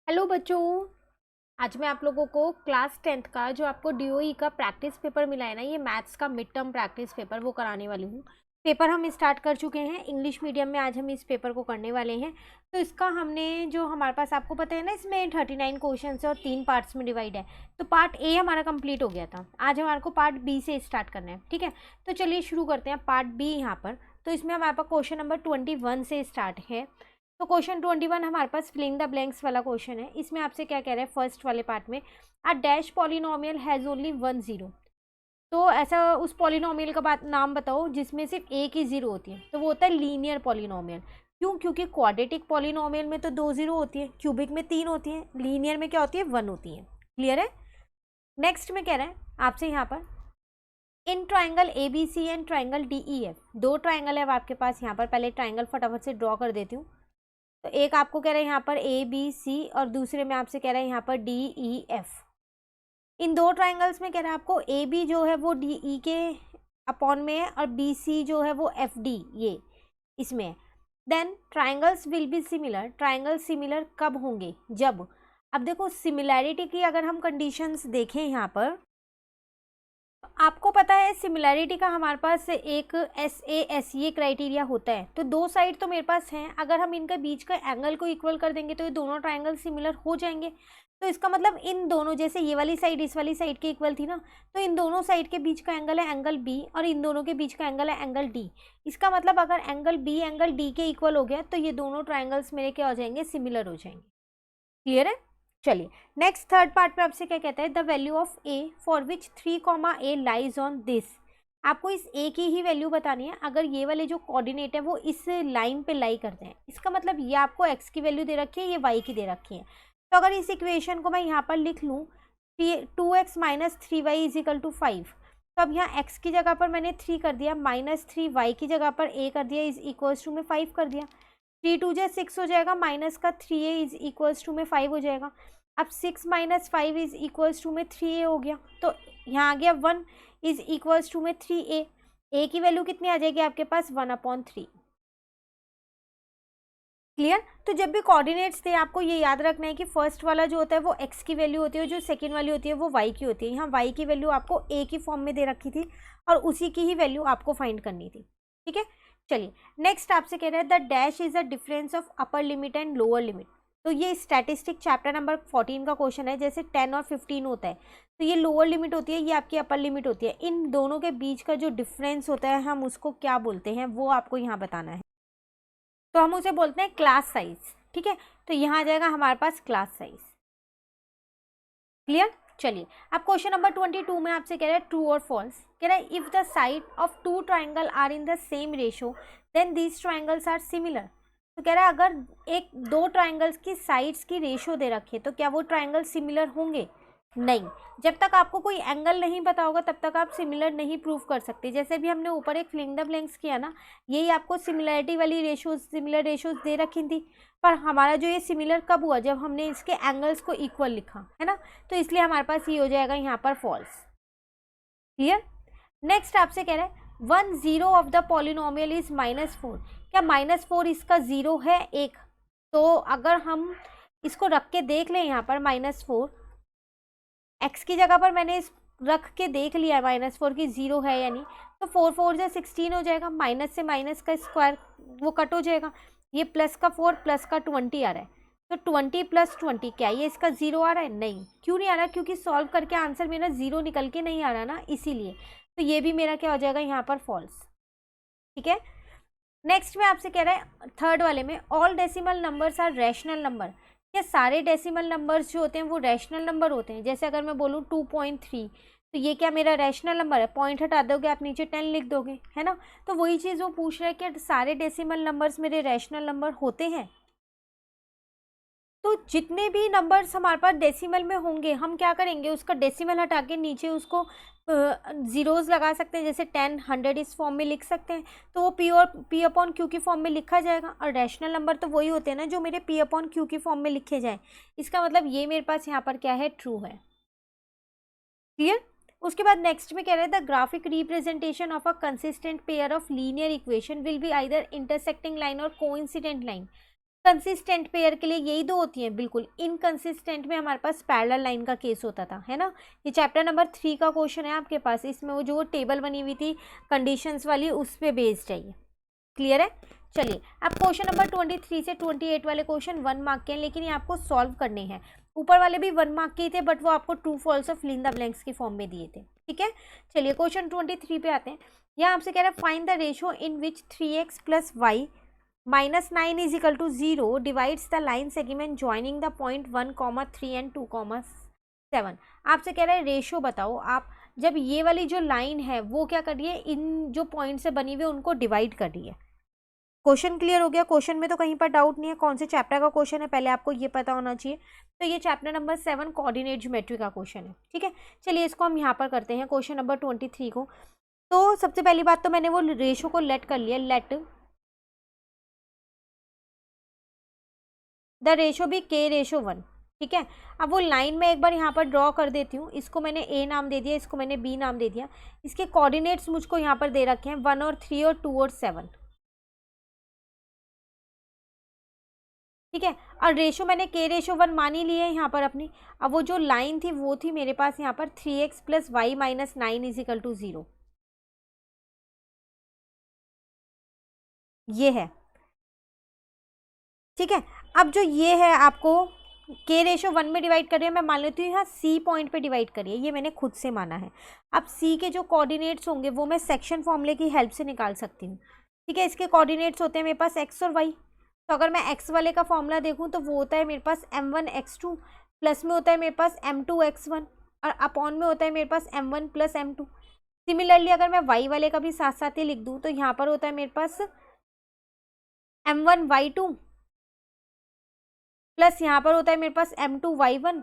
Hello बच्चों। आज मैं आप लोगों को क्लास 10th का जो आपको डीओई का प्रैक्टिस पेपर मिला है ना, ये मैथ्स का मिड टर्म प्रैक्टिस पेपर वो कराने वाली हूँ। पेपर हम स्टार्ट कर चुके हैं इंग्लिश मीडियम में। आज हम इस पेपर को करने वाले हैं। तो इसका हमने जो हमारे पास आपको पता है ना, इसमें 39 क्वेश्चन है और 3 पार्ट्स में डिवाइड है। तो पार्ट ए हमारा कंप्लीट हो गया था। आज हमारे को पार्ट बी से स्टार्ट करना है, ठीक है। तो चलिए शुरू करते हैं पार्ट बी यहाँ पर। तो इसमें हमारे पास क्वेश्चन नंबर 21 से स्टार्ट है। तो क्वेश्चन 21 हमारे पास फिलिंग द ब्लैंक्स वाला क्वेश्चन है। इसमें आपसे क्या कह रहा है, फर्स्ट वाले पार्ट में a dash polynomial has only 1 zero. तो ऐसा उस पॉलिनोमियल का नाम बताओ जिसमें सिर्फ एक ही जीरो होती है। तो वो होता है लीनियर पॉलिनोमियल। क्यों? क्योंकि क्वाड्रेटिक पॉलिनोमियल में तो 2 जीरो होती है, क्यूबिक में 3 होती है, लीनियर में क्या होती है, 1 होती है। क्लियर है। नेक्स्ट में कह रहे हैं आपसे यहाँ पर in triangle A B C and triangle D E F. दो ट्राइंगल है आपके पास यहाँ पर। पहले ट्राइंगल फटाफट से ड्रॉ कर देती हूँ। तो एक आपको कह रहे हैं यहाँ पर ए बी सी और दूसरे में आपसे कह रहे हैं यहाँ पर डी ई एफ। इन दो ट्राइंगल्स में कह रहा है आपको ए बी जो है वो डी ई के अपॉन में है और बी सी जो है वो एफ डी ये इसमें है। Then triangles will be similar. Triangle similar कब होंगे? जब, अब देखो सिमिलैरिटी की अगर हम कंडीशंस देखें यहाँ पर, आपको पता है सिमिलैरिटी का हमारे पास एक एस ये क्राइटेरिया होता है। तो दो साइड तो मेरे पास हैं, अगर हम इनके बीच का एंगल को इक्वल कर देंगे तो ये दोनों ट्राइंगल सिमिलर हो जाएंगे। तो इसका मतलब इन दोनों, जैसे ये वाली साइड इस वाली साइड के इक्वल थी ना, तो इन दोनों साइड के बीच का एंगल है एंगल बी और इन दोनों के बीच का एंगल है एंगल डी। इसका मतलब अगर एंगल बी एंगल डी के इक्वल हो गया तो ये दोनों ट्राइंगल्स मेरे क्या हो जाएंगे, सिमिलर हो जाएंगे। क्लियर है। चलिए नेक्स्ट थर्ड पार्ट में आपसे क्या कहता है, the value of A for which 3 A lies on this. आपको इस ए की ही वैल्यू बतानी है अगर ये वाले जो कोऑर्डिनेट है वो इस लाइन पे लाई करते हैं। इसका मतलब ये आपको एक्स की वैल्यू दे रखी है, ये वाई की दे रखी है। तो अगर इस इक्वेशन को मैं यहाँ पर लिख लूँ 2x minus 3y is equal to 5। तो अब यहाँ x की जगह पर मैंने 3 कर दिया, माइनस 3y की जगह पर a कर दिया, इज इक्वल्स टू में 5 कर दिया। 3 2 जा 6 हो जाएगा, माइनस का 3a इज इक्वल्स टू में 5 हो जाएगा। अब 6 माइनस 5 इज इक्वल्स टू में 3a हो गया। तो यहाँ आ गया 1 इज इक्वल्स टू में 3a। a की वैल्यू कितनी आ जाएगी आपके पास, 1/3। क्लियर। तो जब भी कोऑर्डिनेट्स थे आपको ये याद रखना है कि फर्स्ट वाला जो होता है वो x की वैल्यू होती है, जो सेकंड वाली होती है वो y की होती है। यहाँ y की वैल्यू आपको a की फॉर्म में दे रखी थी और उसी की ही वैल्यू आपको फाइंड करनी थी। ठीक है। चलिए नेक्स्ट आपसे कह रहा है the dash is the difference of upper limit and lower limit. तो ये स्टैटिस्टिक चैप्टर नंबर 14 का क्वेश्चन है। जैसे 10 और 15 होता है तो ये लोअर लिमिट होती है, ये आपकी अपर लिमिट होती है। इन दोनों के बीच का जो डिफरेंस होता है हम उसको क्या बोलते हैं वो आपको यहाँ बताना है। तो हम उसे बोलते हैं क्लास साइज। ठीक है। तो यहाँ आ जाएगा हमारे पास क्लास साइज। क्लियर। चलिए अब क्वेश्चन नंबर 22 में आपसे कह रहा है ट्रू और फॉल्स। कह रहा है if the side of two triangle are in the same ratio then these triangles are similar. तो कह रहा है अगर एक दो ट्राइंगल्स की साइड्स की रेशो दे रखी है तो क्या वो ट्राइंगल सिमिलर होंगे? नहीं। जब तक आपको कोई एंगल नहीं पता होगा तब तक आप सिमिलर नहीं प्रूव कर सकते। जैसे भी हमने ऊपर एक फिलिंग द ब्लैंक्स किया ना, यही आपको सिमिलरिटी वाली रेशोज, सिमिलर रेशोज दे रखी थी। पर हमारा जो ये सिमिलर कब हुआ, जब हमने इसके एंगल्स को इक्वल लिखा है ना। तो इसलिए हमारे पास ये हो जाएगा यहाँ पर फॉल्स। क्लियर। नेक्स्ट आपसे कह रहा है 1 0 ऑफ द पॉलिनोमियल इज -4। क्या -4 इसका जीरो है एक? तो अगर हम इसको रख के देख लें यहाँ पर -4, एक्स की जगह पर मैंने इस रख के देख लिया -4 की जीरो है यानी, तो 4 4 जा 16 हो जाएगा। माइनस से माइनस का स्क्वायर वो कट हो जाएगा। ये प्लस का 4 प्लस का 20 आ रहा है। तो 20 प्लस 20 क्या ये इसका जीरो आ रहा है? नहीं। क्यों नहीं आ रहा? क्योंकि सॉल्व करके आंसर मेरा जीरो निकल के नहीं आ रहा ना, इसीलिए। तो ये भी मेरा क्या हो जाएगा यहाँ पर फॉल्स। ठीक है। नेक्स्ट में आपसे कह रहा है थर्ड वाले में all decimal numbers are rational number. ये सारे डेसिमल नंबर्स जो होते हैं वो रैशनल नंबर होते हैं। जैसे अगर मैं बोलूँ 2.3 तो ये क्या मेरा रैशनल नंबर है? पॉइंट हटा दोगे आप, नीचे 10 लिख दोगे, है ना। तो वही चीज़ वो पूछ रहा है कि सारे डेसिमल नंबर्स मेरे रैशनल नंबर होते हैं। तो जितने भी नंबर्स हमारे पास डेसिमल में होंगे हम क्या करेंगे, उसका डेसिमल हटा के नीचे उसको ज़ीरोज़ लगा सकते हैं। जैसे 10 100 इस फॉर्म में लिख सकते हैं। तो वो पी अपॉन क्यू की फॉर्म में लिखा जाएगा। और रैशनल नंबर तो वही होते हैं ना जो मेरे पी अपॉन क्यू की फॉर्म में लिखे जाएँ। इसका मतलब ये मेरे पास यहाँ पर क्या है, ट्रू है। क्लियर। उसके बाद नेक्स्ट में कह रहे हैं the graphic representation of a consistent pair of linear equation will be either intersecting line और कोइंसिडेंट लाइन। कंसिस्टेंट पेयर के लिए यही दो होती हैं, बिल्कुल। इनकंसिस्टेंट में हमारे पास पैरेलल लाइन का केस होता था, है ना। ये चैप्टर नंबर 3 का क्वेश्चन है आपके पास, इसमें वो जो टेबल बनी हुई थी कंडीशंस वाली, उस पर बेस्ड है ये। क्लियर है। चलिए अब क्वेश्चन नंबर 23 से 28 वाले क्वेश्चन 1 मार्क के हैं, लेकिन ये आपको सॉल्व करने हैं। ऊपर वाले भी 1 मार्क के ही थे, बट वो आपको ट्रू फॉल्स और फिल इन द ब्लैंक्स की फॉर्म में दिए थे, ठीक है। चलिए क्वेश्चन 23 पे आते हैं। यहाँ आपसे कह रहा है find the ratio in which 3x + y - 9 = 0 divides the line segment joining the point 1, 3 and 2, 7। आपसे कह रहा है रेशियो बताओ आप, जब ये वाली जो लाइन है वो क्या कर रही है, इन जो पॉइंट से बनी हुई है उनको डिवाइड कर रही है। क्वेश्चन क्लियर हो गया। क्वेश्चन में तो कहीं पर डाउट नहीं है कौन से चैप्टर का क्वेश्चन है, पहले आपको ये पता होना चाहिए। तो ये चैप्टर नंबर 7 कोऑर्डिनेट ज्योमेट्री का क्वेश्चन है, ठीक है। चलिए इसको हम यहाँ पर करते हैं, क्वेश्चन नंबर 23 को। तो सबसे पहली बात तो मैंने वो रेशो को लेट कर लिया, लेट द रेशो भी k/1, ठीक है। अब वो लाइन में एक बार यहाँ पर ड्रॉ कर देती हूँ, इसको मैंने a नाम दे दिया, इसको मैंने b नाम दे दिया। इसके कोऑर्डिनेट्स मुझको यहाँ पर दे रखे हैं 1 और 3 और 2 और 7, ठीक है। और रेशो मैंने k/1 मान ही ली है यहाँ पर अपनी। अब वो जो लाइन थी वो थी मेरे पास यहाँ पर 3x + y - 9 = 0, ये है, ठीक है। अब जो ये है आपको k/1 में डिवाइड कर रही है, मैं मान लेती हूँ यहाँ c पॉइंट पे डिवाइड करिए, ये मैंने खुद से माना है। अब c के जो कोऑर्डिनेट्स होंगे वो मैं सेक्शन फॉर्मूले की हेल्प से निकाल सकती हूँ, ठीक है। इसके कोऑर्डिनेट्स होते हैं मेरे पास x और y। तो अगर मैं x वाले का फॉर्मूला देखूँ तो वो होता है मेरे पास m1x2 प्लस में होता है मेरे पास m2x1 और अपॉन में होता है मेरे पास m1 + m2। सिमिलरली अगर मैं y वाले का भी साथ साथ ही लिख दूँ तो यहाँ पर होता है मेरे पास m1y2 प्लस यहाँ पर होता है मेरे पास m2y1,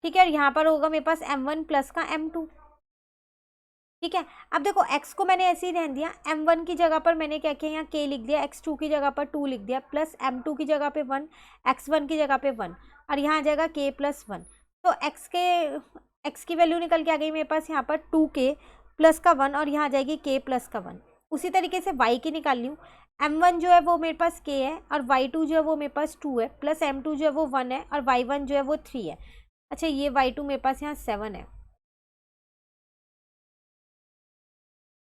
ठीक है। और यहाँ पर होगा मेरे पास m1 प्लस का m2, ठीक है। अब देखो x को मैंने ऐसे ही रहने दिया, m1 की जगह पर मैंने क्या किया, यहाँ k लिख दिया, x2 की जगह पर 2 लिख दिया, प्लस m2 की जगह पे 1, x1 की जगह पे 1, और यहाँ आ जाएगा k + 1। तो x की वैल्यू निकल के आ गई मेरे पास यहाँ पर 2k + का 1, और यहाँ आ जाएगी k + का 1। उसी तरीके से y की निकाल ली हूँ, m1 जो है वो मेरे पास k है, और y2 जो है वो मेरे पास 2 है, प्लस m2 जो है वो 1 है, और y1 जो है वो 3 है। अच्छा ये y2 मेरे पास यहाँ 7 है,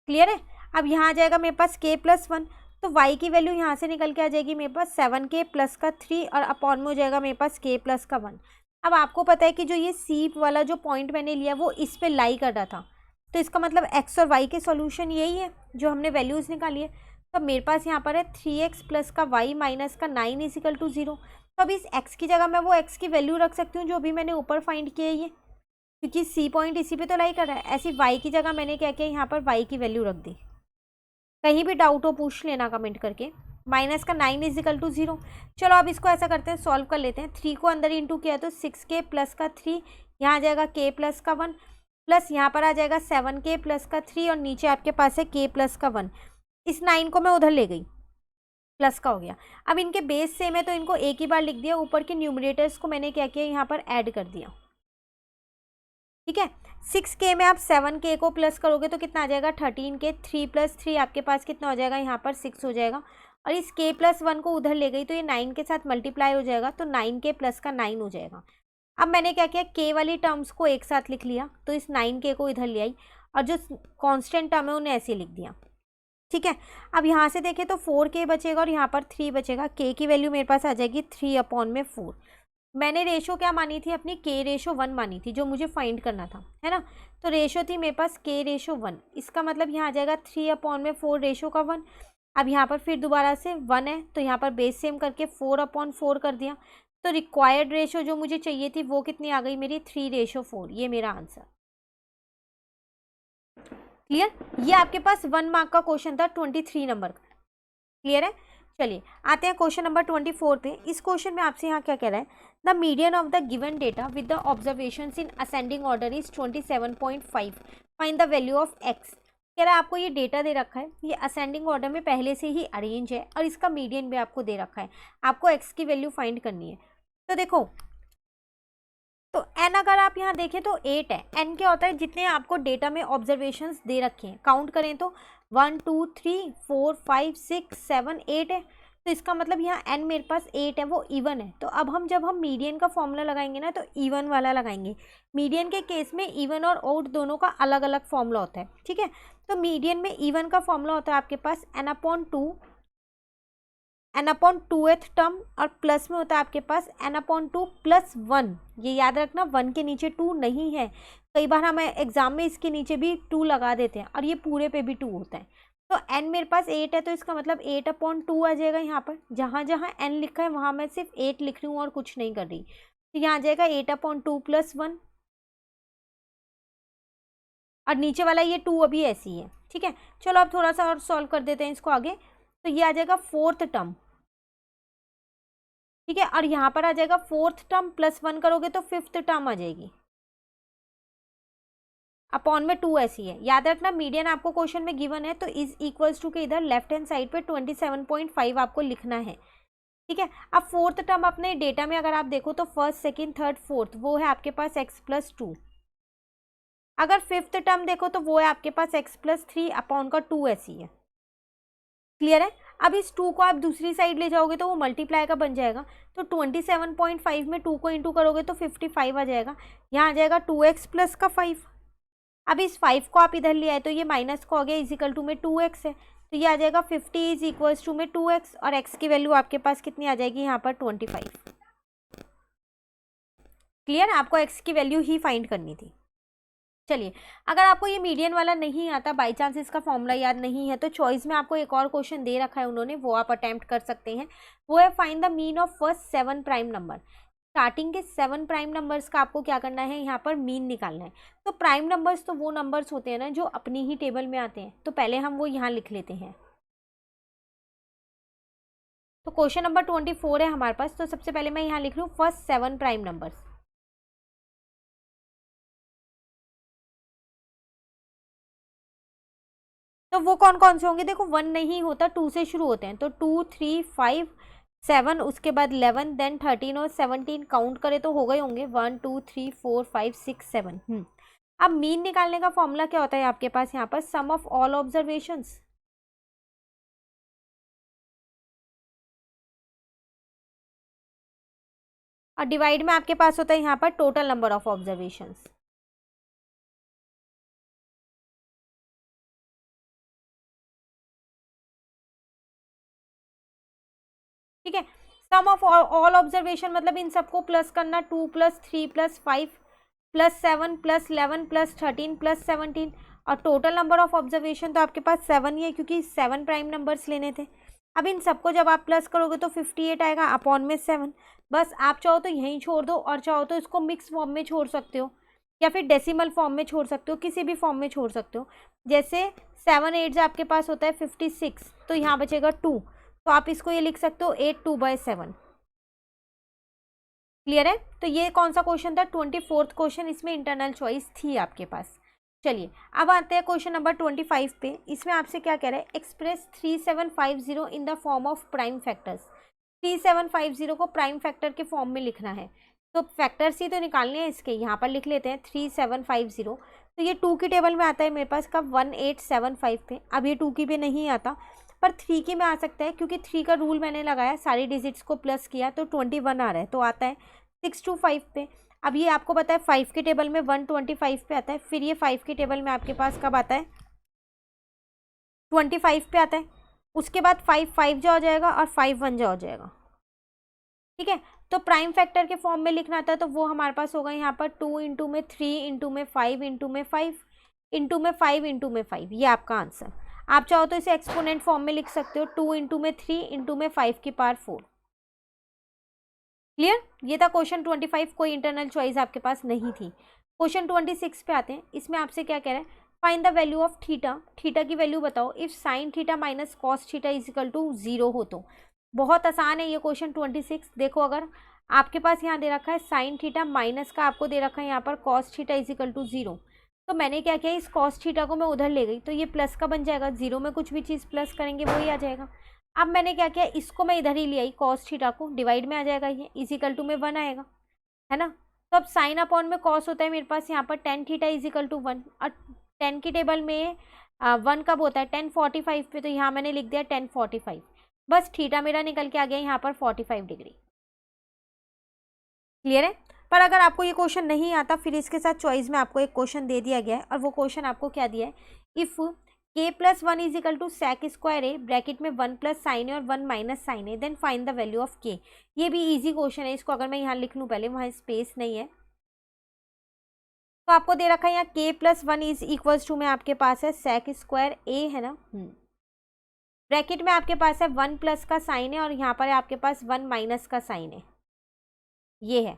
क्लियर है। अब यहाँ आ जाएगा मेरे पास k + 1, तो y की वैल्यू यहाँ से निकल के आ जाएगी मेरे पास 7k + का 3, और अपॉन में हो जाएगा मेरे पास k + का 1। अब आपको पता है कि जो ये c वाला जो पॉइंट मैंने लिया वो इस पे लाई कर रहा था, तो इसका मतलब x और y के सॉल्यूशन यही है जो हमने वैल्यूज़ निकाली है। तो मेरे पास यहाँ पर है 3x + का y - का 9 = 0। तो अब इस x की जगह मैं वो x की वैल्यू रख सकती हूँ जो भी मैंने ऊपर फाइंड किया है, ये क्योंकि c पॉइंट इसी पे तो लाई कर रहा है। ऐसी y की जगह मैंने क्या किया, यहाँ पर y की वैल्यू रख दी। कहीं भी डाउट हो पूछ लेना कमेंट करके। माइनस का 9 = 0। चलो अब इसको ऐसा करते हैं, सॉल्व कर लेते हैं। 3 को अंदर इंटू किया तो 6k + का 3, यहाँ आ जाएगा k + का 1, प्लस यहाँ पर आ जाएगा 7k + का 3, और नीचे आपके पास है k + का 1। इस 9 को मैं उधर ले गई, प्लस का हो गया। अब इनके बेस सेम है तो इनको एक ही बार लिख दिया, ऊपर के न्यूमरेटर्स को मैंने क्या किया, यहाँ पर ऐड कर दिया, ठीक है। 6k में आप 7k को प्लस करोगे तो कितना आ जाएगा 13k, 3 + 3 आपके पास कितना हो जाएगा, यहाँ पर 6 हो जाएगा, और इस k + 1 को उधर ले गई तो ये 9 के साथ मल्टीप्लाई हो जाएगा, तो 9k + का 9 हो जाएगा। अब मैंने क्या किया, k वाली टर्म्स को एक साथ लिख लिया, तो इस 9k को इधर ले आई, और जो कॉन्स्टेंट टर्म है उन्हें ऐसे लिख दिया, ठीक है। अब यहाँ से देखें तो 4k बचेगा और यहाँ पर 3 बचेगा, k की वैल्यू मेरे पास आ जाएगी 3/4। मैंने रेशो क्या मानी थी अपनी, k/1 मानी थी जो मुझे फाइंड करना था, है ना। तो रेशो थी मेरे पास k/1, इसका मतलब यहाँ आ जाएगा 3/4 रेशो का 1। अब यहाँ पर फिर दोबारा से 1 है तो यहाँ पर बेस सेम करके 4/4 कर दिया, तो रिक्वायर्ड रेशो जो मुझे चाहिए थी वो कितनी आ गई मेरी 3/4, ये मेरा आंसर। क्लियर। ये आपके पास 1 मार्क का क्वेश्चन था 23 नंबर का, क्लियर है। चलिए आते हैं क्वेश्चन नंबर 24 पे। इस क्वेश्चन में आपसे यहाँ क्या कह रहा है, the median of the given data with the observations in ascending order is 27.5, find the value of x। कह रहा है आपको ये डेटा दे रखा है, ये असेंडिंग ऑर्डर में पहले से ही अरेंज है, और इसका मीडियन भी आपको दे रखा है, आपको x की वैल्यू फाइंड करनी है। तो देखो, तो n अगर आप यहाँ देखें तो 8 है। n क्या होता है, जितने आपको डेटा में ऑब्जर्वेशंस दे रखे हैं, काउंट करें तो 1 2 3 4 5 6 7 8 है, तो इसका मतलब यहाँ n मेरे पास 8 है, वो इवन है। तो अब जब हम मीडियन का फॉर्मूला लगाएंगे ना तो इवन वाला लगाएंगे। मीडियन के केस में इवन और ओड दोनों का अलग अलग फॉर्मूला होता है, ठीक है। तो मीडियन में इवन का फॉर्मूला होता है आपके पास n/2th टर्म, और प्लस में होता है आपके पास n/2 + 1। ये याद रखना 1 के नीचे 2 नहीं है। कई बार हम एग्जाम में इसके नीचे भी 2 लगा देते हैं और ये पूरे पे भी 2 होता है। तो n मेरे पास 8 है, तो इसका मतलब 8/2 आ जाएगा। यहाँ पर जहाँ जहाँ n लिखा है वहाँ मैं सिर्फ 8 लिख रही हूँ और कुछ नहीं कर रही। तो यहाँ आ जाएगा 8/2 + 1, और नीचे वाला ये 2 अभी ऐसी है, ठीक है। चलो अब थोड़ा सा और सॉल्व कर देते हैं इसको आगे। तो ये आ जाएगा 4th टर्म, ठीक है, और यहाँ पर आ जाएगा 4th टर्म +1 करोगे तो 5th टर्म आ जाएगी, अपॉन में 2 ऐसी है। याद रखना मीडियन आपको क्वेश्चन में गिवन है, तो इज इक्वल्स टू के इधर लेफ्ट हैंड साइड पे 27.5 आपको लिखना है, ठीक है। अब 4th टर्म अपने डेटा में अगर आप देखो तो 1st, 2nd, 3rd, 4th वो है आपके पास x + 2। अगर 5th टर्म देखो तो वो है आपके पास x + 3 अपॉन का 2 ऐसी है। क्लियर है। अब इस 2 को आप दूसरी साइड ले जाओगे तो वो मल्टीप्लाई का बन जाएगा। तो 27.5 में 2 को इंटू करोगे तो 55 आ जाएगा। यहाँ आ जाएगा 2x + का 5। अब इस 5 को आप इधर ले आए तो ये माइनस को हो गया, इजिकल टू में 2x है, तो ये आ जाएगा 50 इज इक्वल्स टू में 2x, और x की वैल्यू आपके पास कितनी आ जाएगी यहाँ पर 25। क्लियर, आपको x की वैल्यू ही फाइंड करनी थी। चलिए, अगर आपको ये मीडियन वाला नहीं आता, बाई चांस इसका फॉर्मूला याद नहीं है, तो चॉइस में आपको एक और क्वेश्चन दे रखा है उन्होंने, वो आप अटेम्प्ट कर सकते हैं। वो है find the mean of first 7 prime number. Starting के 7 प्राइम नंबर्स का आपको क्या करना है, यहाँ पर मीन निकालना है। तो प्राइम नंबर्स तो वो नंबर्स होते हैं ना जो अपनी ही टेबल में आते हैं, तो पहले हम वो यहाँ लिख लेते हैं। तो क्वेश्चन नंबर 24 है हमारे पास, तो सबसे पहले मैं यहाँ लिख रही हूँ फर्स्ट 7 प्राइम नंबर्स। तो वो कौन कौन से होंगे, देखो 1 नहीं होता, 2 से शुरू होते हैं। तो 2, 3, 5, 7, उसके बाद 11, देन 13 और 17 काउंट करें तो हो गए होंगे 1, 2, 3, 4, 5, 6, 7। अब मीन निकालने का फॉर्मूला क्या होता है आपके पास यहाँ पर, सम ऑफ ऑल ऑब्जर्वेशंस। और डिवाइड में आपके पास होता है यहाँ पर टोटल नंबर ऑफ ऑब्जर्वेशंस। ठीक है, सम ऑफ ऑल ऑब्जर्वेशन मतलब इन सबको प्लस करना, 2 + 3 + 5 + 7 + 11 + 13 + 17, और टोटल नंबर ऑफ ऑब्जर्वेशन तो आपके पास 7 ही है क्योंकि 7 प्राइम नंबर्स लेने थे। अब इन सबको जब आप प्लस करोगे तो 58 आएगा अपॉन में 7। बस आप चाहो तो यहीं छोड़ दो, और चाहो तो इसको मिक्स फॉर्म में छोड़ सकते हो, या फिर डेसिमल फॉर्म में छोड़ सकते हो, किसी भी फॉर्म में छोड़ सकते हो। जैसे 7 8 आपके पास होता है 56, तो यहाँ बचेगा 2, तो आप इसको ये लिख सकते हो 8 2/7। क्लियर है। तो ये कौन सा क्वेश्चन था, 24th क्वेश्चन, इसमें इंटरनल चॉइस थी आपके पास। चलिए अब आते हैं क्वेश्चन नंबर 25 पे। इसमें आपसे क्या कह रहा है, express 3750 in the form of prime factors. 3750 को प्राइम फैक्टर के फॉर्म में लिखना है, तो फैक्टर्स ही तो निकालने हैं इसके, यहाँ पर लिख लेते हैं 3750। तो ये 2 की टेबल में आता है मेरे पास कब, 1875 पे। अब ये 2 की भी नहीं आता, पर 3 की में आ सकता है, क्योंकि 3 का रूल मैंने लगाया, सारी डिजिट्स को प्लस किया तो 21 आ रहा है, तो आता है 625 पे। अब ये आपको पता है 5 की टेबल में 125 पे आता है, फिर ये 5 की टेबल में आपके पास कब आता है, 25 पे आता है। उसके बाद 5 5 जा हो जाएगा और 5 1 जा हो जाएगा। ठीक है, तो प्राइम फैक्टर के फॉर्म में लिखना था, तो वो हमारे पास होगा यहाँ पर 2 इंटू में 3 इंटू में 5 इंटू में 5 इंटू में 5 इंटू में 5, ये आपका आंसर। आप चाहो तो इसे एक्सपोनेंट फॉर्म में लिख सकते हो, 2 इंटू में 3 इंटू में 5 की पावर 4। क्लियर, ये था क्वेश्चन 25, कोई इंटरनल चॉइस आपके पास नहीं थी। क्वेश्चन 26 पे आते हैं। इसमें आपसे क्या कह रहा है, find the value of theta. Theta की वैल्यू बताओ if sine theta minus cos theta is equal to 0 हो तो। बहुत आसान है ये क्वेश्चन 26। देखो, अगर आपके पास यहाँ दे रखा है साइन थीटा माइनस का आपको दे रखा है यहाँ पर cos theta is equal to 0, तो मैंने क्या किया, इस कॉस थीटा को मैं उधर ले गई, तो ये प्लस का बन जाएगा, 0 में कुछ भी चीज़ प्लस करेंगे वही आ जाएगा। अब मैंने क्या किया, इसको मैं इधर ही ले आई, कॉस थीटा को डिवाइड में आ जाएगा, ये इज इक्वल टू में 1 आएगा, है ना। तो अब साइन अपॉन में कॉस होता है मेरे पास यहाँ पर tan theta is equal to 1, और 10 की टेबल में 1 कब होता है, 1045 पे, तो यहाँ मैंने लिख दिया 1045। बस थीटा मेरा निकल के आ गया यहाँ पर 45 डिग्री। क्लियर है। पर अगर आपको ये क्वेश्चन नहीं आता, फिर इसके साथ चॉइस में आपको एक क्वेश्चन दे दिया गया है, और वो क्वेश्चन आपको क्या दिया है, if k+1 is equal to sec square A bracket में 1 प्लस साइन ए और 1 minus sine A, then find the value of k। ये भी इजी क्वेश्चन है, इसको अगर मैं यहाँ लिख लूँ पहले, वहाँ स्पेस नहीं है, तो आपको दे रखा है यहाँ k+1 इज इक्वल्स टू में आपके पास है sec स्क्वायर ए है ना, ब्रैकेट में आपके पास है 1 प्लस का साइन है और यहाँ पर है आपके पास 1 माइनस का साइन है, ये है।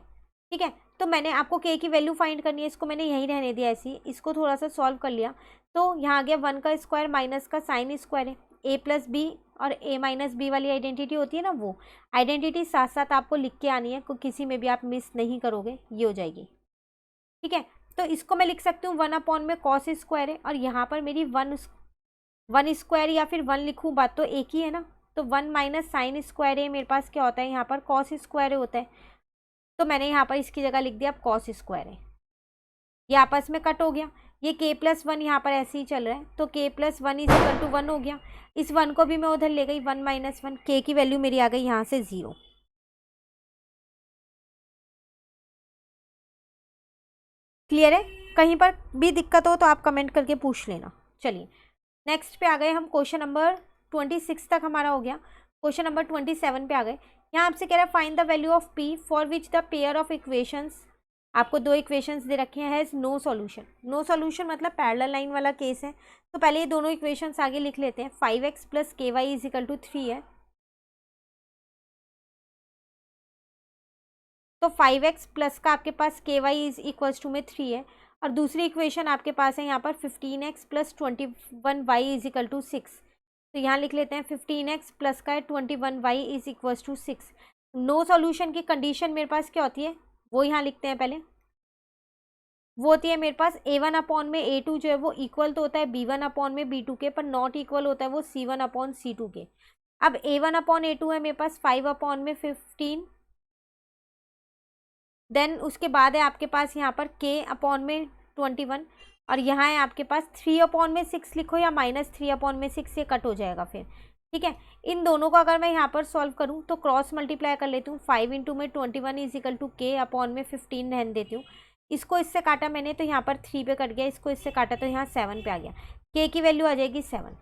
ठीक है, तो मैंने आपको k की वैल्यू फाइंड करनी है, इसको मैंने यहीं रहने दिया ऐसी, इसको थोड़ा सा सॉल्व कर लिया, तो यहाँ आ गया 1 का स्क्वायर माइनस का साइन स्क्वायर है, a प्लस बी और a माइनस बी वाली आइडेंटिटी होती है ना, वो आइडेंटिटी साथ साथ आपको लिख के आनी है, किसी में भी आप मिस नहीं करोगे, ये हो जाएगी। ठीक है, तो इसको मैं लिख सकती हूँ 1 में कॉस स्क्वायर है, और यहाँ पर मेरी 1 स्क्वायर या फिर 1 लिखूँ, बात तो एक ही है ना, तो 1 माइनस साइन स्क्वायर है, मेरे पास क्या होता है यहाँ पर कॉस स्क्वायर होता है, तो मैंने यहाँ पर इसकी जगह लिख दिया अब कॉस स्क्वायर है, ये आपस में कट हो गया, ये k+1 यहाँ पर ऐसे ही चल रहा है, तो k+1 इज इक्वल टू 1 हो गया, इस 1 को भी मैं उधर ले गई, 1 माइनस 1, k की वैल्यू मेरी आ गई यहाँ से 0। क्लियर है। कहीं पर भी दिक्कत हो तो आप कमेंट करके पूछ लेना। चलिए नेक्स्ट पे आ गए हम, क्वेश्चन नंबर 26 तक हमारा हो गया, क्वेश्चन नंबर 27 पे आ गए। यहाँ आपसे कह रहा है find the value of p for which the pair of equations, आपको 2 इक्वेशंस दे रखे हैं, has no solution. No solution मतलब पैरेलल लाइन वाला केस है, तो पहले ये दोनों इक्वेशंस आगे लिख लेते हैं। 5x plus ky is equal to 3 है, तो 5x प्लस का आपके पास ky इज इक्वल्स टू में 3 है, और दूसरी इक्वेशन आपके पास है यहाँ पर 15x plus 21y is equal to 6, तो यहाँ लिख लेते हैं 15x प्लस का 21y is equals to 6। No solution की कंडीशन मेरे पास क्या होती है, वो यहाँ लिखते हैं पहले, वो होती है मेरे पास a1 अपॉन में a2 जो है वो इक्वल तो होता है b1 अपॉन में b2 के, पर नॉट इक्वल होता है वो c1 अपॉन c2 के। अब a1 अपॉन a2 है मेरे पास 5 अपॉन में 15, देन उसके बाद है आपके पास यहाँ पर k अपॉन में 21, और यहाँ है आपके पास 3 अपॉन में 6 लिखो या -3 अपॉन में 6, ये कट हो जाएगा फिर। ठीक है, इन दोनों को अगर मैं यहाँ पर सॉल्व करूँ तो क्रॉस मल्टीप्लाई कर लेती हूँ, 5 इंटू में 21 is equal to k upon में 15 रहने देती हूँ, इसको इससे काटा मैंने तो यहाँ पर 3 पे कट गया, इसको इससे काटा तो यहाँ 7 पे आ गया, k की वैल्यू आ जाएगी 7।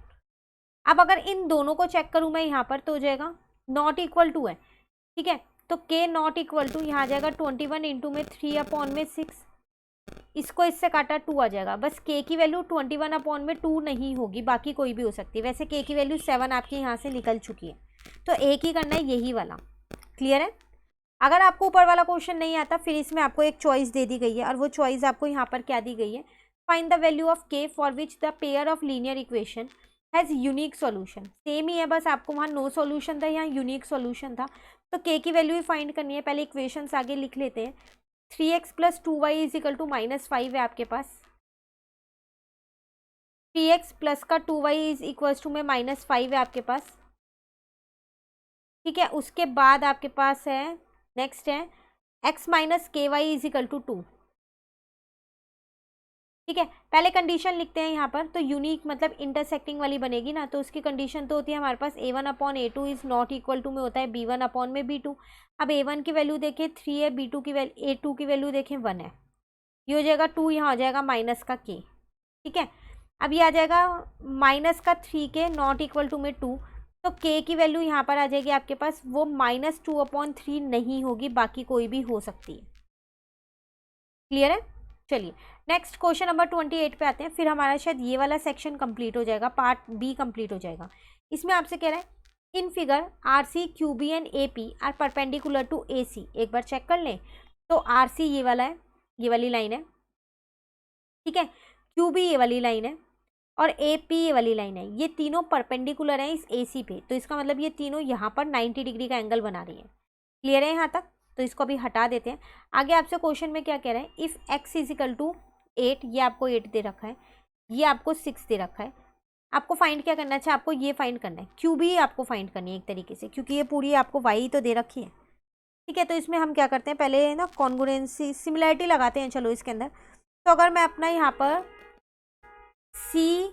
अब अगर इन दोनों को चेक करूँ मैं यहाँ पर तो हो जाएगा नॉट इक्वल टू है। ठीक है, तो k नॉट इक्वल टू यहाँ आ जाएगा 21 इंटू में 3 अपॉन में 6, इसको इससे काटा 2 आ जाएगा, बस k की वैल्यू 21 अपॉन में 2 नहीं होगी, बाकी कोई भी हो सकती है। वैसे k की वैल्यू 7 आपकी यहाँ से निकल चुकी है, तो एक ही करना है, यही वाला। क्लियर है। अगर आपको ऊपर वाला क्वेश्चन नहीं आता, फिर इसमें आपको एक चॉइस दे दी गई है, और वो चॉइस आपको यहाँ पर क्या दी गई है, find the value of k for which the pair of linear equation has unique solution. Same ही है, बस आपको वहाँ नो सॉल्यूशन था, यहाँ यूनिक सॉल्यूशन था, तो k की वैल्यू ही फाइंड करनी है। पहले इक्वेशंस आगे लिख लेते हैं, 3x plus 2y is equal to -5 है आपके पास, 3x प्लस का 2y इज इक्वल टू में -5 है आपके पास। ठीक है, उसके बाद आपके पास है नेक्स्ट है x माइनस के वाई इज इक्वल टू 2। ठीक है, पहले कंडीशन लिखते हैं यहाँ पर, तो यूनिक मतलब इंटरसेक्टिंग वाली बनेगी ना, तो उसकी कंडीशन तो होती है हमारे पास a1 upon a2 is not equal to में होता है b1 अपॉन में b2। अब a1 की वैल्यू देखें 3 है, b2 की वैल्यू a2 की वैल्यू देखें 1 है, ये हो जाएगा 2, यहाँ हो जाएगा माइनस का k। ठीक है, अब ये आ जाएगा माइनस का 3k नॉट इक्वल टू में 2, तो k की वैल्यू यहाँ पर आ जाएगी आपके पास वो -2 अपॉन 3 नहीं होगी, बाकी कोई भी हो सकती है। क्लियर है। चलिए नेक्स्ट क्वेश्चन नंबर 28 पे आते हैं, फिर हमारा शायद ये वाला सेक्शन कंप्लीट हो जाएगा, पार्ट बी कंप्लीट हो जाएगा। इसमें आपसे कह रहा है in figure R C Q B and A P R perpendicular to A C. एक बार चेक कर लें, तो आर सी ये वाला है, ये वाली लाइन है, ठीक है, क्यू बी ये वाली लाइन है, और ए पी ये वाली लाइन है, ये तीनों परपेंडिकुलर हैं इस ए सी पे, तो इसका मतलब ये तीनों यहाँ पर 90 डिग्री का एंगल बना रही है। क्लियर है यहाँ तक, तो इसको अभी हटा देते हैं। आगे आपसे क्वेश्चन में क्या कह रहा है, if x is equal to 8, ये आपको 8 दे रखा है, ये आपको 6 दे रखा है, आपको फाइंड क्या करना है, अच्छा आपको ये फाइंड करना है, क्यू भी आपको फाइंड करनी है एक तरीके से, क्योंकि ये पूरी आपको y तो दे रखी है। ठीक है, तो इसमें हम क्या करते हैं, पहले ना कॉन्ग्रुएंसी सिमिलैरिटी लगाते हैं। चलो इसके अंदर, तो अगर मैं अपना यहाँ पर c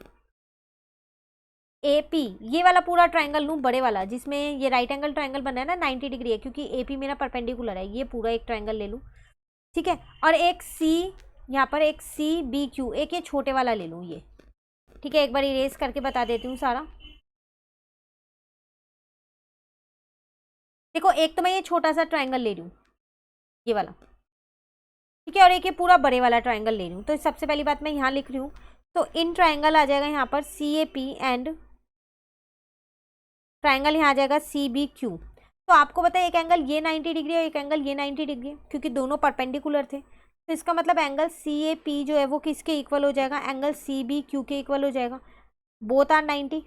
AP, ये वाला पूरा ट्राइंगल लूँ बड़े वाला, जिसमें ये राइट एंगल ट्राइंगल बना है ना 90 डिग्री है, क्योंकि AP मेरा परपेंडिकुलर है, ये पूरा एक ट्राइंगल ले लूँ, ठीक है। और एक C, यहाँ पर एक CBQ, एक ये छोटे वाला ले लूँ ये, ठीक है। एक बार इरेज करके बता देती हूँ सारा। देखो एक तो मैं ये छोटा सा ट्राइंगल ले रही हूँ, ये वाला, ठीक है, और एक ये पूरा बड़े वाला ट्राइंगल ले रही हूँ। तो सबसे पहली बात मैं यहाँ लिख रही हूँ, तो इन ट्राइंगल आ जाएगा यहाँ पर CAP एंड ट्राइंगल यहाँ आ जाएगा CBQ। तो आपको पता है एक एंगल ये 90 डिग्री है, एक एंगल ये 90 डिग्री है, क्योंकि दोनों परपेंडिकुलर थे। तो इसका मतलब एंगल CAP जो है वो किसके इक्वल हो जाएगा, एंगल CBQ के इक्वल हो जाएगा। बोथ आर 90,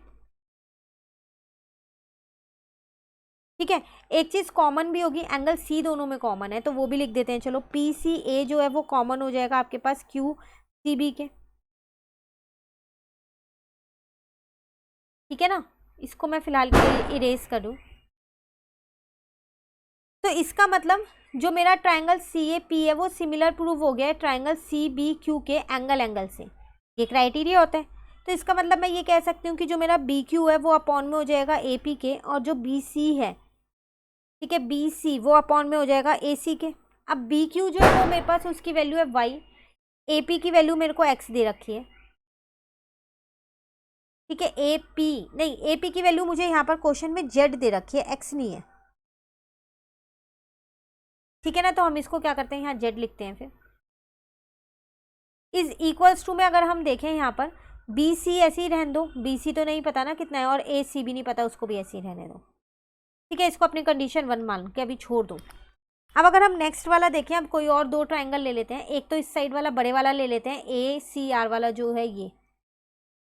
ठीक है। एक चीज कॉमन भी होगी, एंगल C दोनों में कॉमन है, तो वो भी लिख देते हैं। चलो PCA जो है वो कॉमन हो जाएगा आपके पास QCB के, ठीक है ना। इसको मैं फिलहाल के लिए इरेज कर दूं। तो इसका मतलब जो मेरा ट्राइंगल CAP है वो सिमिलर प्रूव हो गया है ट्राइंगल CBQ के एंगल से, ये क्राइटेरिया होता है। तो इसका मतलब मैं ये कह सकती हूँ कि जो मेरा BQ है वो अपॉन में हो जाएगा AP के, और जो BC है, ठीक है, BC वो अपॉन में हो जाएगा AC के। अब BQ जो है वो मेरे पास उसकी वैल्यू है Y, AP की वैल्यू मेरे को X दे रखी है, ठीक है। AP नहीं, AP की वैल्यू मुझे यहाँ पर क्वेश्चन में Z दे रखी है, X नहीं है, ठीक है ना। तो हम इसको क्या करते हैं, यहाँ Z लिखते हैं। फिर इज इक्वल्स टू में अगर हम देखें यहाँ पर BC ऐसे ही रहने दो, BC तो नहीं पता ना कितना है, और AC भी नहीं पता, उसको भी ऐसे ही रहने दो, ठीक है। इसको अपनी कंडीशन 1 मान के अभी छोड़ दो। अब अगर हम नेक्स्ट वाला देखें, अब कोई और दो ट्राइंगल ले लेते हैं। एक तो इस साइड वाला बड़े वाला ले लेते हैं, ACR वाला जो है ये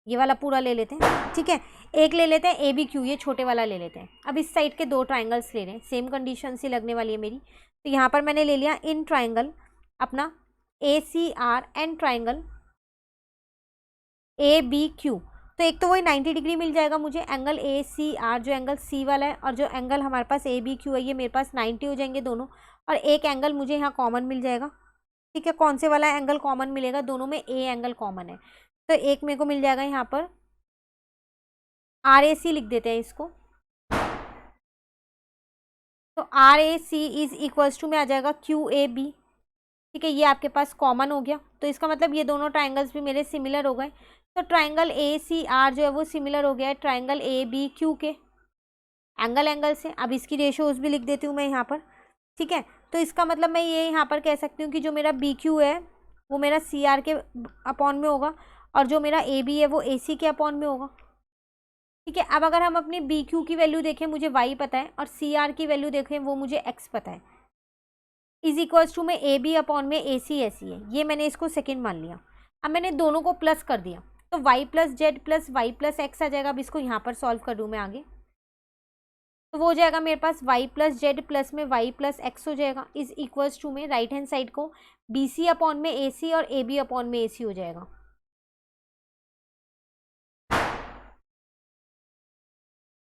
वाला पूरा ले लेते हैं, ठीक है। एक ले लेते हैं ABQ, ये छोटे वाला ले लेते हैं। अब इस साइड के दो ट्राइंगल्स ले रहे हैं, सेम कंडीशन से लगने वाली है मेरी। तो यहाँ पर मैंने ले लिया इन ट्राइंगल अपना ACR एंड ट्राइंगल ABQ। तो एक तो वही 90 डिग्री मिल जाएगा मुझे एंगल ACR, जो एंगल C वाला है, और जो एंगल हमारे पास ABQ है ये मेरे पास 90 हो जाएंगे दोनों। और एक एंगल मुझे यहाँ कॉमन मिल जाएगा, ठीक है। कौन से वाला एंगल कॉमन मिलेगा, दोनों में A एंगल कॉमन है। तो एक मेरे को मिल जाएगा यहाँ पर RAC, लिख देते हैं इसको। तो RAC इज इक्वल्स टू में आ जाएगा QAB, ठीक है। ये आपके पास कॉमन हो गया, तो इसका मतलब ये दोनों ट्राइंगल्स भी मेरे सिमिलर हो गए। तो ट्राइंगल ACR जो है वो सिमिलर हो गया है ट्राइंगल ABQ के एंगल से। अब इसकी रेशियोज भी लिख देती हूँ मैं यहाँ पर, ठीक है। तो इसका मतलब मैं ये यहाँ पर कह सकती हूँ कि जो मेरा BQ है वो मेरा CR के अपॉन में होगा, और जो मेरा AB है वो AC के अपॉन में होगा, ठीक है। अब अगर हम अपनी BQ की वैल्यू देखें, मुझे Y पता है, और CR की वैल्यू देखें वो मुझे X पता है, इज इक्वल्स टू में AB अपॉन में AC ऐसी है, ये मैंने इसको सेकेंड मान लिया। अब मैंने दोनों को प्लस कर दिया, तो Y plus Z plus Y plus X आ जाएगा। अब इसको यहाँ पर सॉल्व कर दूँ मैं आगे, तो वो हो जाएगा मेरे पास Y प्लस जेड प्लस में Y प्लस एक्स हो जाएगा, इज इक्वल्स टू में राइट हैंड साइड को BC अपॉन में AC और AB अपॉन में AC हो जाएगा,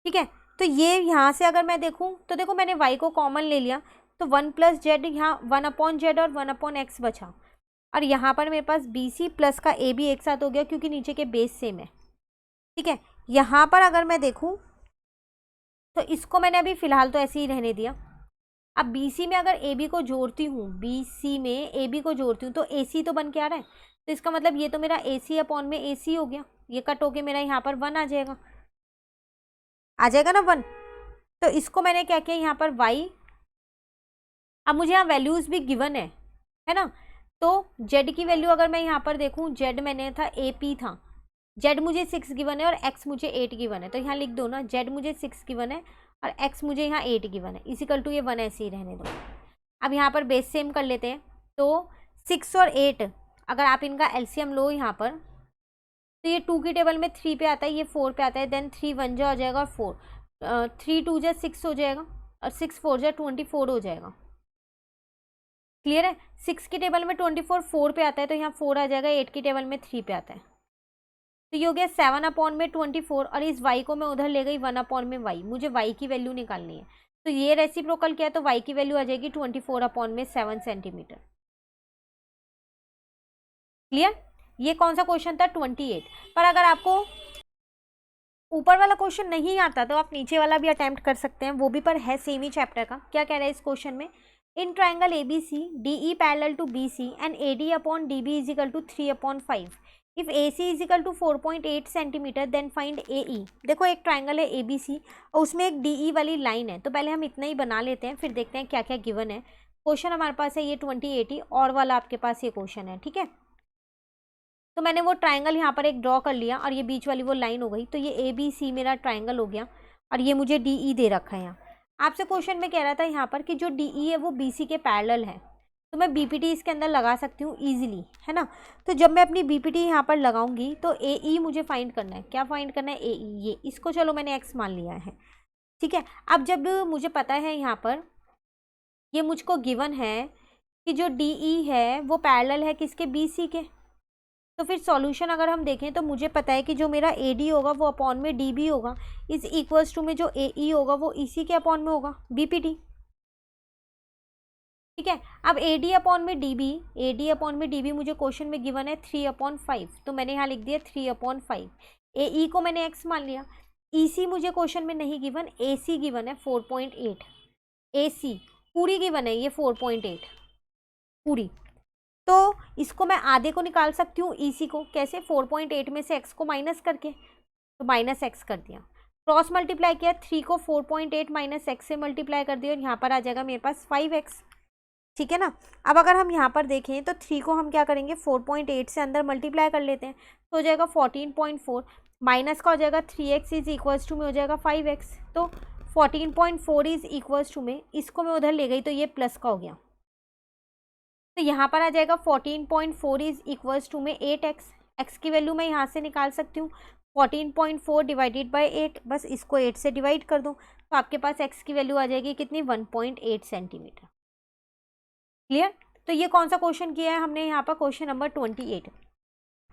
ठीक है। तो ये यहाँ से अगर मैं देखूँ तो देखो मैंने Y को कॉमन ले लिया, तो 1 प्लस जेड, यहाँ 1 अपॉन जेड और 1 अपॉन एक्स बचा, और यहाँ पर मेरे पास BC प्लस का AB एक साथ हो गया, क्योंकि नीचे के बेस सेम है, ठीक है। यहाँ पर अगर मैं देखूँ तो इसको मैंने अभी फ़िलहाल तो ऐसे ही रहने दिया। अब BC में अगर AB को जोड़ती हूँ, BC में AB को जोड़ती हूँ, तो AC तो बन के आ रहा है। तो इसका मतलब ये तो मेरा AC अपॉन में AC हो गया, ये कट होके मेरा यहाँ पर 1 आ जाएगा, ना 1। तो इसको मैंने क्या किया, यहाँ पर Y, अब मुझे यहाँ वैल्यूज़ भी गिवन है ना। तो Z की वैल्यू अगर मैं यहाँ पर देखूँ, Z मैंने था AP था, Z मुझे 6 गिवन है और X मुझे 8 गिवन है। तो यहाँ लिख दो ना, Z मुझे 6 गिवन है और X मुझे यहाँ 8 गिवन है, इजिकल टू ये 1 ऐसे ही रहने दो। अब यहाँ पर बेस सेम कर लेते हैं, तो 6 और 8 अगर आप इनका LCM लो यहाँ पर, तो ये 2 की टेबल में 3 पे आता है, ये 4 पे आता है, देन 3 1 जा हो जाएगा और 4 3 2 जा 6 हो जाएगा, और 6 4 जा 24 हो जाएगा। क्लियर है। 6 की टेबल में 24 4 पे आता है, तो यहाँ 4 आ जाएगा, 8 की टेबल में 3 पे आता है, तो ये हो गया 7 अपॉन में 24, और इस y को मैं उधर ले गई 1 अपॉन में y, मुझे y की वैल्यू निकालनी है। तो ये रेसिप्रोकल क्या है, तो y की वैल्यू आ जाएगी 24 अपॉन में 7 सेंटीमीटर। क्लियर। ये कौन सा क्वेश्चन था, 28। पर अगर आपको ऊपर वाला क्वेश्चन नहीं आता तो आप नीचे वाला भी अटेम्प्ट कर सकते हैं, वो भी पर है सेम ही चैप्टर का। क्या कह रहा है इस क्वेश्चन में, in triangle A B C D E parallel to B C and A D upon D B is equal to 3/5। If A C is equal to 4.8 centimetre then find A E. देखो एक triangle है ए B सी और उसमें एक D E वाली line है, तो पहले हम इतना ही बना लेते हैं, फिर देखते हैं क्या क्या गिवन है। क्वेश्चन हमारे पास है ये 2080 और वाला आपके पास ये क्वेश्चन है, ठीक है। तो मैंने वो ट्राइंगल यहाँ पर एक ड्रॉ कर लिया और ये बीच वाली वो लाइन हो गई, तो ये ए बी सी मेरा ट्राइंगल हो गया और ये मुझे डी ई दे रखा है यहाँ। आपसे क्वेश्चन में कह रहा था यहाँ पर कि जो डी ई है वो बी सी के पैरेलल है, तो मैं बी पी टी इसके अंदर लगा सकती हूँ ईजिली, है ना। तो जब मैं अपनी बी पी टी यहाँ पर लगाऊंगी तो ए ई मुझे फाइंड करना है। क्या फाइंड करना है, ए ई, ये इसको चलो मैंने एक्स मान लिया है, ठीक है। अब जब मुझे पता है यहाँ पर ये मुझको गिवन है कि जो डी ई है वो पैरेलल है किसके, बी सी के, तो फिर सॉल्यूशन अगर हम देखें तो मुझे पता है कि जो मेरा ए डी होगा वो अपॉन में डी बी होगा, इज इक्वल्स टू में जो ए ई होगा वो इसी के अपॉन में होगा, बी पी टी, ठीक है। अब ए डी अपॉन में D B, A D upon में डी बी मुझे क्वेश्चन में गिवन है 3/5, तो मैंने यहाँ लिख दिया 3/5। ए ई को मैंने एक्स मान लिया। ई सी मुझे क्वेश्चन में नहीं गिवन, ए सी गिवन है 4.8, ए सी पूरी गिवन है ये 4.8 पूरी, तो इसको मैं आधे को निकाल सकती हूँ ईसी को, कैसे, 4.8 में से एक्स को माइनस करके, तो माइनस एक्स कर दिया, क्रॉस मल्टीप्लाई किया, 3 को 4.8 माइनस एक्स से मल्टीप्लाई कर दिया और यहाँ पर आ जाएगा मेरे पास 5x, ठीक है ना। अब अगर हम यहाँ पर देखें तो 3 को हम क्या करेंगे, 4.8 से अंदर मल्टीप्लाई कर लेते हैं, तो हो जाएगा 14.4, माइनस का हो जाएगा 3x इज इक्वल्स टू में हो जाएगा 5x, तो 14.4 इज इक्वल्स टू में इसको मैं उधर ले गई तो ये प्लस का हो गया, तो यहाँ पर आ जाएगा 14.4 इज इक्वल्स टू में 8x। x की वैल्यू मैं यहाँ से निकाल सकती हूँ 14.4 डिवाइडेड बाय 8, बस इसको 8 से डिवाइड कर दो तो आपके पास x की वैल्यू आ जाएगी कितनी, 1.8 सेंटीमीटर। क्लियर। तो ये कौन सा क्वेश्चन किया है हमने यहाँ पर, क्वेश्चन नंबर 28।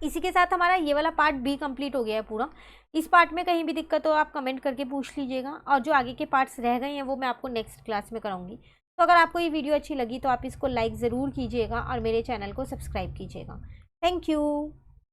इसी के साथ हमारा ये वाला पार्ट बी कंप्लीट हो गया है पूरा। इस पार्ट में कहीं भी दिक्कत हो आप कमेंट करके पूछ लीजिएगा, और जो आगे के पार्ट्स रह गए हैं वो मैं आपको नेक्स्ट क्लास में कराऊंगी। तो अगर आपको ये वीडियो अच्छी लगी तो आप इसको लाइक ज़रूर कीजिएगा और मेरे चैनल को सब्सक्राइब कीजिएगा। Thank you.